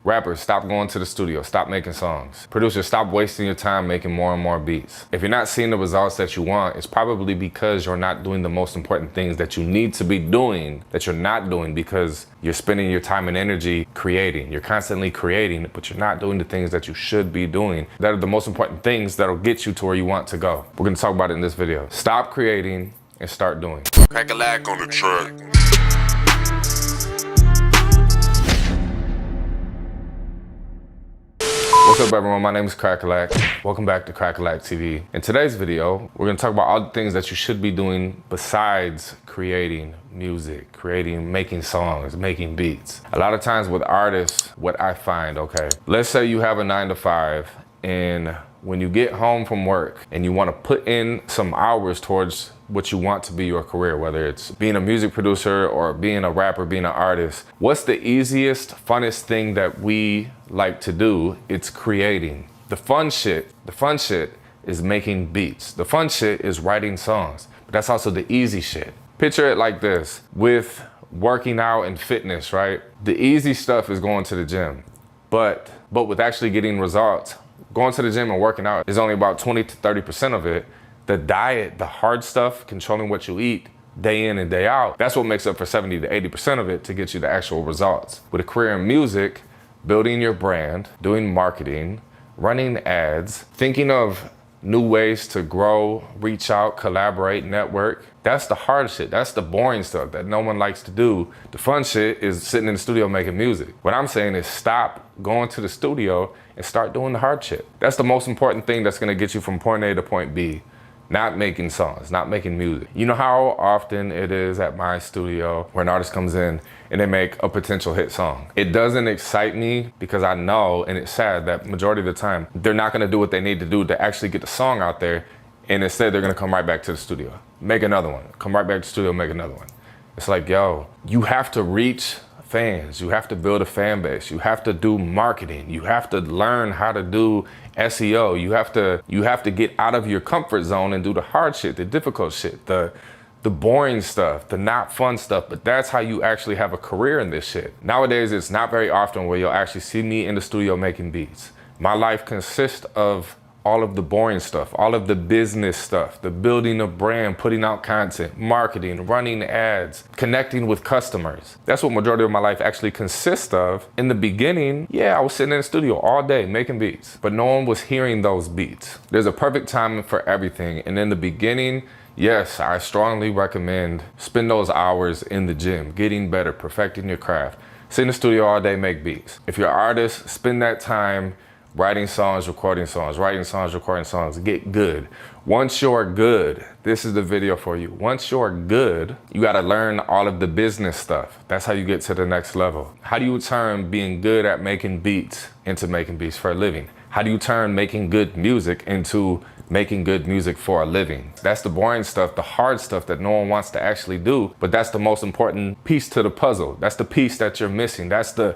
Rappers, stop going to the studio, stop making songs. Producers, stop wasting your time making more and more beats. If you're not seeing the results that you want, it's probably because you're not doing the most important things that you need to be doing, that you're not doing because you're spending your time and energy creating. You're constantly creating, but you're not doing the things that you should be doing that are the most important things that'll get you to where you want to go. We're gonna talk about it in this video. Stop creating and start doing. Cracka on the track. What's up everyone, my name is Cracka. Welcome back to Cracka TV. In today's video, we're gonna talk about all the things that you should be doing besides creating music, making songs, making beats. A lot of times with artists, what I find, okay, let's say you have a 9 to 5 and when you get home from work and you wanna put in some hours towards what you want to be your career, whether it's being a music producer or being a rapper, being an artist, what's the easiest, funnest thing that we like to do? It's creating. The fun shit is making beats. The fun shit is writing songs, but that's also the easy shit. Picture it like this, with working out and fitness, right? The easy stuff is going to the gym, but with actually getting results, going to the gym and working out is only about 20 to 30% of it. The diet, the hard stuff, controlling what you eat day in and day out, that's what makes up for 70 to 80% of it to get you the actual results. With a career in music, building your brand, doing marketing, running ads, thinking of new ways to grow, reach out, collaborate, network, that's the hard shit. That's the boring stuff that no one likes to do. The fun shit is sitting in the studio making music. What I'm saying is stop going to the studio and start doing the hard shit. That's the most important thing that's gonna get you from point A to point B. Not making songs, not making music. You know how often it is at my studio where an artist comes in and they make a potential hit song. It doesn't excite me because I know, and it's sad that majority of the time, they're not gonna do what they need to do to actually get the song out there, and instead they're gonna come right back to the studio, make another one, come right back to the studio, make another one. It's like, yo, you have to reach fans, you have to build a fan base, you have to do marketing, you have to learn how to do SEO, you have to get out of your comfort zone and do the hard shit, the difficult shit, the boring stuff, the not fun stuff, but that's how you actually have a career in this shit. Nowadays, it's not very often where you'll actually see me in the studio making beats. My life consists of all of the boring stuff, all of the business stuff, the building a brand, putting out content, marketing, running ads, connecting with customers. That's what majority of my life actually consists of. In the beginning, yeah, I was sitting in the studio all day making beats, but no one was hearing those beats. There's a perfect time for everything. And in the beginning, yes, I strongly recommend spend those hours in the gym, getting better, perfecting your craft. Sit in the studio all day, make beats. If you're an artist, spend that time writing songs, recording songs, writing songs, recording songs, get good. Once you're good, this is the video for you. Once you're good, you gotta learn all of the business stuff. That's how you get to the next level. How do you turn being good at making beats into making beats for a living? How do you turn making good music into making good music for a living? That's the boring stuff, the hard stuff that no one wants to actually do, but that's the most important piece to the puzzle. That's the piece that you're missing. That's the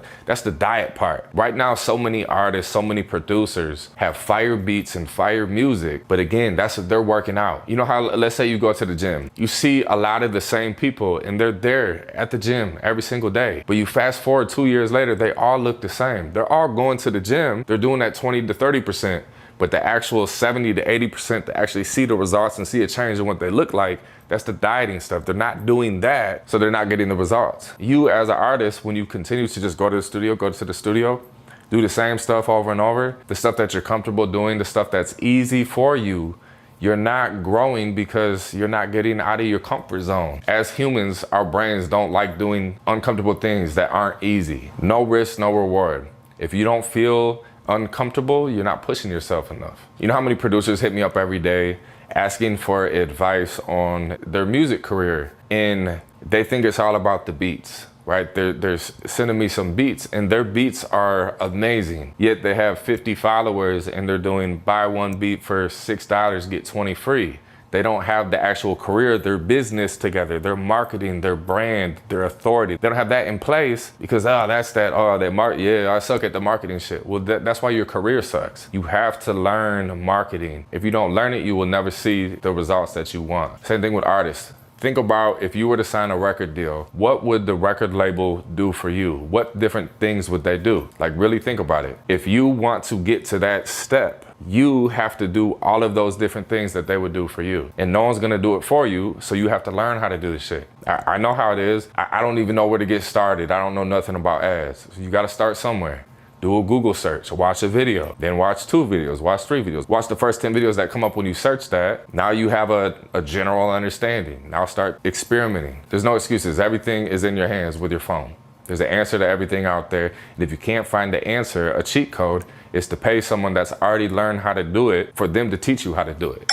diet part. Right now, so many artists, so many producers have fire beats and fire music, but again, that's what they're working out. You know how, let's say you go to the gym, you see a lot of the same people and they're there at the gym every single day, but you fast forward 2 years later, they all look the same. They're all going to the gym, they're doing that 20 to 30%, but the actual 70 to 80% to actually see the results and see a change in what they look like, that's the dieting stuff. They're not doing that, so they're not getting the results. You as an artist, when you continue to just go to the studio, do the same stuff over and over, the stuff that you're comfortable doing, the stuff that's easy for you, you're not growing because you're not getting out of your comfort zone. As humans, our brains don't like doing uncomfortable things that aren't easy. No risk, no reward. If you don't feel uncomfortable, you're not pushing yourself enough. You know how many producers hit me up every day asking for advice on their music career, and they think it's all about the beats, right? They're sending me some beats and their beats are amazing, yet they have 50 followers and they're doing buy one beat for $6, get 20 free. They don't have the actual career, their business together, their marketing, their brand, their authority. They don't have that in place because, I suck at the marketing shit. Well, that's why your career sucks. You have to learn marketing. If you don't learn it, you will never see the results that you want. Same thing with artists. Think about if you were to sign a record deal, what would the record label do for you? What different things would they do? Like, really think about it. If you want to get to that step, you have to do all of those different things that they would do for you. And no one's gonna do it for you, so you have to learn how to do this shit. I know how it is. I don't even know where to get started. I don't know nothing about ads. So you gotta start somewhere. Do a Google search, watch a video, then watch 2 videos, watch 3 videos. Watch the first 10 videos that come up when you search that. Now you have a general understanding. Now start experimenting. There's no excuses. Everything is in your hands with your phone. There's an answer to everything out there. And if you can't find the answer, a cheat code is to pay someone that's already learned how to do it for them to teach you how to do it.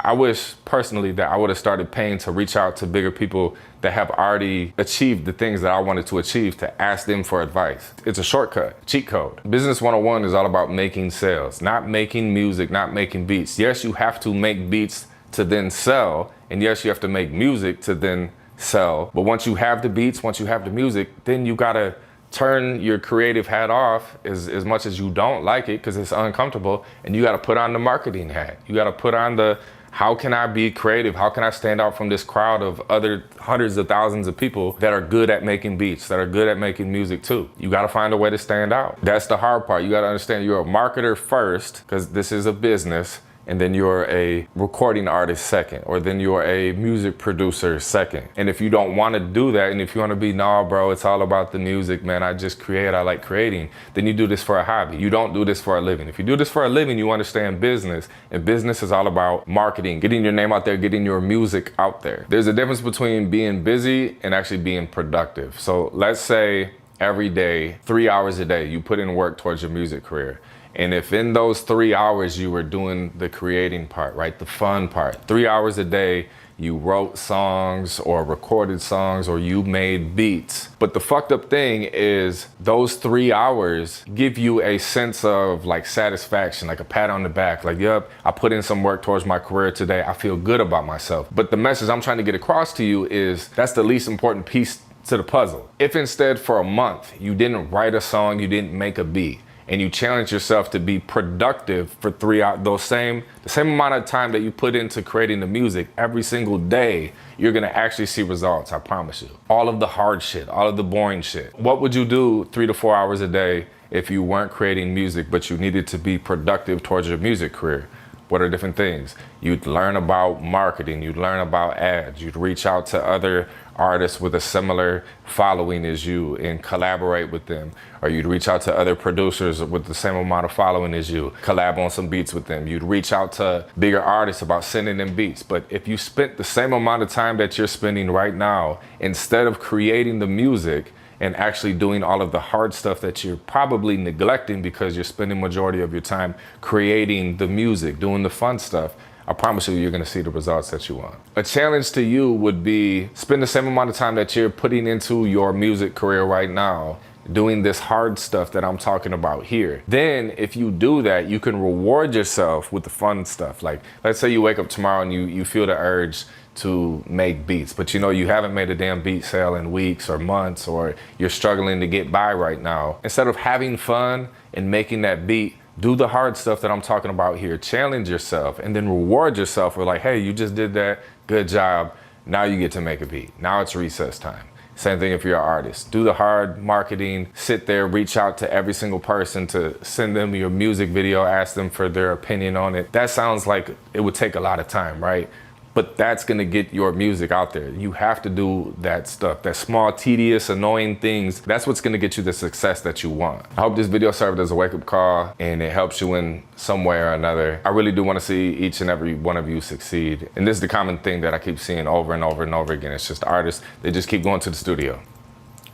I wish personally that I would have started paying to reach out to bigger people that have already achieved the things that I wanted to achieve, to ask them for advice. It's a shortcut, cheat code. Business 101 is all about making sales, not making music, not making beats. Yes, you have to make beats to then sell. And yes, you have to make music to then sell. But once you have the beats, once you have the music, then you gotta turn your creative hat off as much as you don't like it, because it's uncomfortable, and you gotta put on the marketing hat. You gotta put on the, how can I be creative? How can I stand out from this crowd of other hundreds of thousands of people that are good at making beats, that are good at making music too? You gotta find a way to stand out. That's the hard part. You gotta understand you're a marketer first, because this is a business, and then you're a recording artist second, or then you're a music producer second. And if you don't want to do that, and if you want to be, nah, bro, it's all about the music, man, I just create, I like creating, then you do this for a hobby. You don't do this for a living. If you do this for a living, you understand business, and business is all about marketing, getting your name out there, getting your music out there. There's a difference between being busy and actually being productive. So let's say every day, 3 hours a day, you put in work towards your music career. And if in those 3 hours you were doing the creating part, right, the fun part, 3 hours a day, you wrote songs or recorded songs or you made beats. But the fucked up thing is those 3 hours give you a sense of like satisfaction, like a pat on the back, like, yep, I put in some work towards my career today. I feel good about myself. But the message I'm trying to get across to you is that's the least important piece to the puzzle. If instead for a month you didn't write a song, you didn't make a beat, and you challenge yourself to be productive for 3 hours, the same amount of time that you put into creating the music every single day, you're gonna actually see results, I promise you. All of the hard shit, all of the boring shit. What would you do 3 to 4 hours a day if you weren't creating music, but you needed to be productive towards your music career? What are different things? You'd learn about marketing, you'd learn about ads, you'd reach out to other artists with a similar following as you and collaborate with them. Or you'd reach out to other producers with the same amount of following as you, collab on some beats with them. You'd reach out to bigger artists about sending them beats. But if you spent the same amount of time that you're spending right now, instead of creating the music and actually doing all of the hard stuff that you're probably neglecting because you're spending majority of your time creating the music, doing the fun stuff, I promise you, you're gonna see the results that you want. A challenge to you would be spend the same amount of time that you're putting into your music career right now, doing this hard stuff that I'm talking about here. Then if you do that, you can reward yourself with the fun stuff. Like, let's say you wake up tomorrow and you feel the urge to make beats, but you know you haven't made a damn beat sale in weeks or months, or you're struggling to get by right now. Instead of having fun and making that beat, do the hard stuff that I'm talking about here. Challenge yourself and then reward yourself with like, hey, you just did that, good job. Now you get to make a beat. Now it's recess time. Same thing if you're an artist. Do the hard marketing, sit there, reach out to every single person to send them your music video, ask them for their opinion on it. That sounds like it would take a lot of time, right? But that's gonna get your music out there. You have to do that stuff, that small, tedious, annoying things. That's what's gonna get you the success that you want. I hope this video served as a wake-up call and it helps you in some way or another. I really do wanna see each and every one of you succeed. And this is the common thing that I keep seeing over and over and over again. It's just artists, they just keep going to the studio.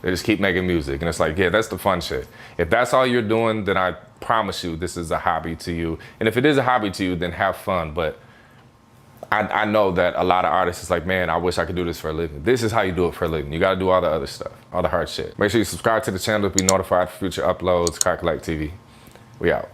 They just keep making music. And it's like, yeah, that's the fun shit. If that's all you're doing, then I promise you this is a hobby to you. And if it is a hobby to you, then have fun. But I know that a lot of artists is like, man, I wish I could do this for a living. This is how you do it for a living. You gotta do all the other stuff, all the hard shit. Make sure you subscribe to the channel to be notified for future uploads. Cracka TV. We out.